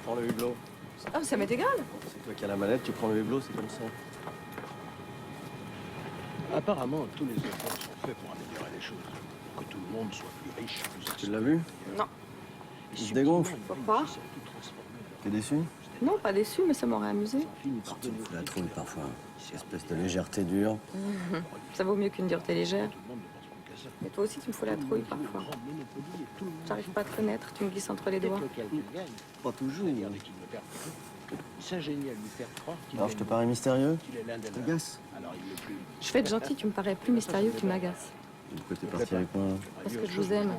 Prends le hublot. Ah, ça m'est égal. C'est toi qui as la mallette, tu prends le hublot, c'est comme ça. Apparemment, tous les efforts sont faits pour améliorer les choses. Que tout le monde soit plus riche, plus... Tu l'as vu? Non. Il se dégonfle. Pourquoi? T'es déçu? Non, pas déçu, mais ça m'aurait amusé. Tu me fous la trouille parfois. Espèce de légèreté dure. Ça vaut mieux qu'une dureté légère. Mais toi aussi, tu me fous la trouille parfois. J'arrive pas à te connaître, tu me glisses entre les doigts. Pas toujours. Alors, je te parais mystérieux? T'agaces? Je vais être gentil, tu me parais plus mystérieux que tu m'agaces. Pourquoi t'es parti avec moi? Parce que je vous aime.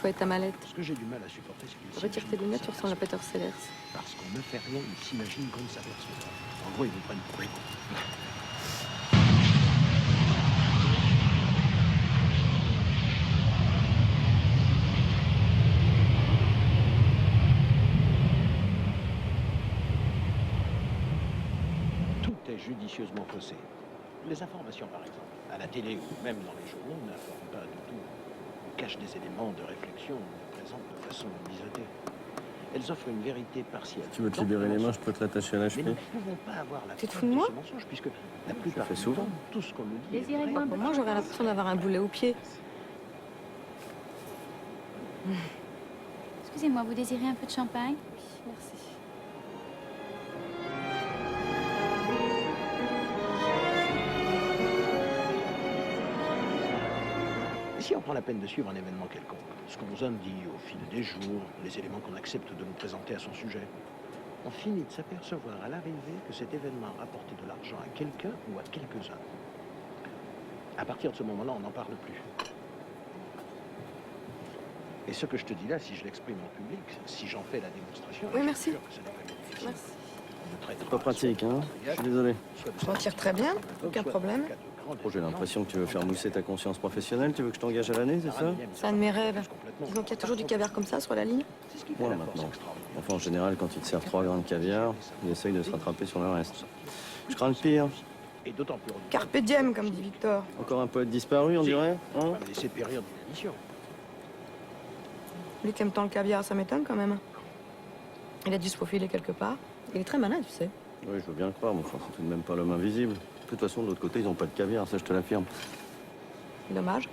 Toi et ta mallette. Ce que j'ai du mal à supporter, c'est qu'ils Retire tes lunettes, tu ressembles à Peter Sellers. Parce qu'on ne fait rien, ils s'imaginent qu'on ne s'aperçoit pas. En gros, ils vous prennent pour les cons. Tout est judicieusement faussé. Les informations, par exemple, à la télé ou même dans les journaux, n'informent pas du tout. Cachent des éléments de réflexion ou les présentent de façon biseautée. Elles offrent une vérité partielle. Tu veux te libérer les mains, je peux te l'attacher à la Mais cheville. nous ne pouvons pas avoir la Tu te preuve fous de de moi? ce mensonge, puisque la plupart fais du souvent. temps, tout ce qu'on nous dit est Désirez-moi. vrai. Pour moi, j'aurais l'impression d'avoir un boulet au pied. Excusez-moi, vous désirez un peu de champagne? Merci. Et si on prend la peine de suivre un événement quelconque, ce qu'on nous indique au fil des jours, les éléments qu'on accepte de nous présenter à son sujet, on finit de s'apercevoir à l'arrivée que cet événement a rapporté de l'argent à quelqu'un ou à quelques-uns. À partir de ce moment-là, on n'en parle plus. Et ce que je te dis là, si je l'exprime en public, si j'en fais la démonstration, Oui, je merci. suis sûr que ce n'est pas difficile. Merci. On me traitera Pas pratique, hein? Je suis désolé. Je m'en tire très bien, aucun problème. Oh, j'ai l'impression que tu veux faire mousser ta conscience professionnelle. Tu veux que je t'engage à l'année, c'est ça? C'est un de mes rêves. Disons qu'il y a toujours du caviar comme ça sur la ligne. Moi, maintenant. Enfin, en général, quand ils te servent 3 grains de caviar, ils essayent de se rattraper sur le reste. Je crains le pire. Et d'autant plus redoutable. Carpe diem, comme dit Victor. Encore un poète disparu, on dirait, On hein? va me laisser périr d'inanition. Lui qui aime tant le caviar, ça m'étonne quand même. Il a dû se faufiler quelque part. Il est très malin, tu sais. Oui, je veux bien le croire, mais enfin, c'est tout de même pas l'homme invisible. De toute façon, de l'autre côté, ils n'ont pas de caviar, ça je te l'affirme. Dommage.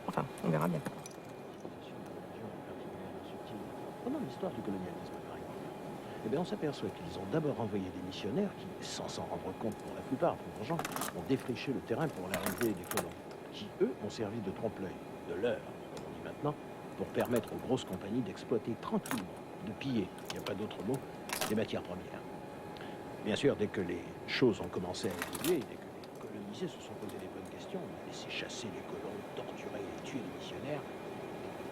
Enfin, on verra bien. Pendant l'histoire du colonialisme, par exemple, eh bien, on s'aperçoit qu'ils ont d'abord envoyé des missionnaires qui, sans s'en rendre compte pour la plupart, pauvres gens, ont défriché le terrain pour l'arrivée des colons, qui, eux, ont servi de trompe-l'œil, de leurre, comme on dit maintenant, pour permettre aux grosses compagnies d'exploiter tranquillement, de piller, il n'y a pas d'autre mot, les matières premières. Bien sûr, dès que les choses ont commencé à évoluer, dès que les colonisés se sont posé les bonnes questions, on a laissé chasser les colons, torturer et tuer les missionnaires,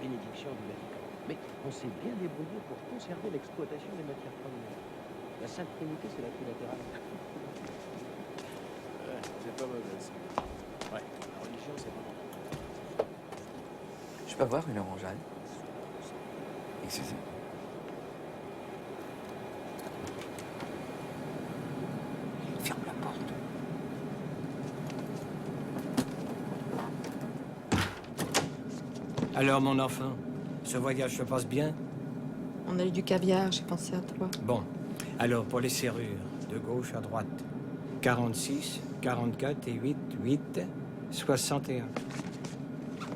bénédiction du Vatican. Mais on s'est bien débrouillé pour conserver l'exploitation des matières premières. La Sainte Trinité, c'est la trilatérale. C'est pas mauvais, ça. Ouais, la religion, c'est vraiment... Je peux avoir une orangeade? Excusez. Ferme la porte. Alors, mon enfant, ce voyage se passe bien? On a eu du caviar, j'ai pensé à toi. Bon. Alors, pour les serrures, de gauche à droite. 46, 44 et 8, 8, 61.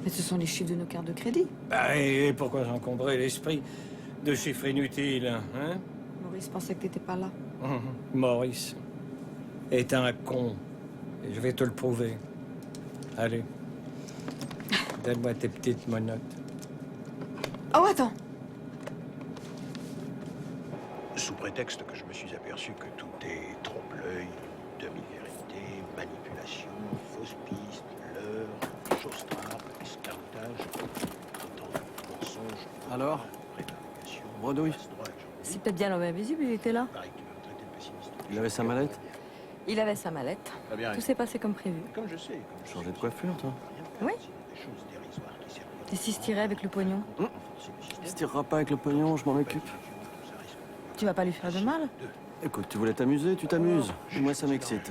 Mais ce sont les chiffres de nos cartes de crédit. Bah, et pourquoi encombrer l'esprit de chiffres inutiles, hein? Maurice pensait que t'étais pas là. Maurice est un con. Et je vais te le prouver. Allez. Donne-moi tes petites monottes. Oh, attends! Sous prétexte que je me suis aperçu que tout est trompe-l'œil, demi-vérité, manipulation, fausse piste, leurre, chose trappe, escamotage, autant de mensonges, Alors? prévarication, Bredouille. passe-droit, C'est peut-être bien l'homme invisible, il était là. pareil que tu veux me traiter de pessimiste. Il avait sa mallette? Il avait sa mallette. Très bien. Tout s'est passé comme prévu. Comme je sais, comme je Changer de coiffure, toi? Oui. des choses dérisoires qui servent Des 6 tirets avec le pognon. Il se tirera pas avec le pognon, je m'en occupe. Tu vas pas lui faire de mal? Écoute, tu voulais t'amuser, tu t'amuses. Moi, ça m'excite.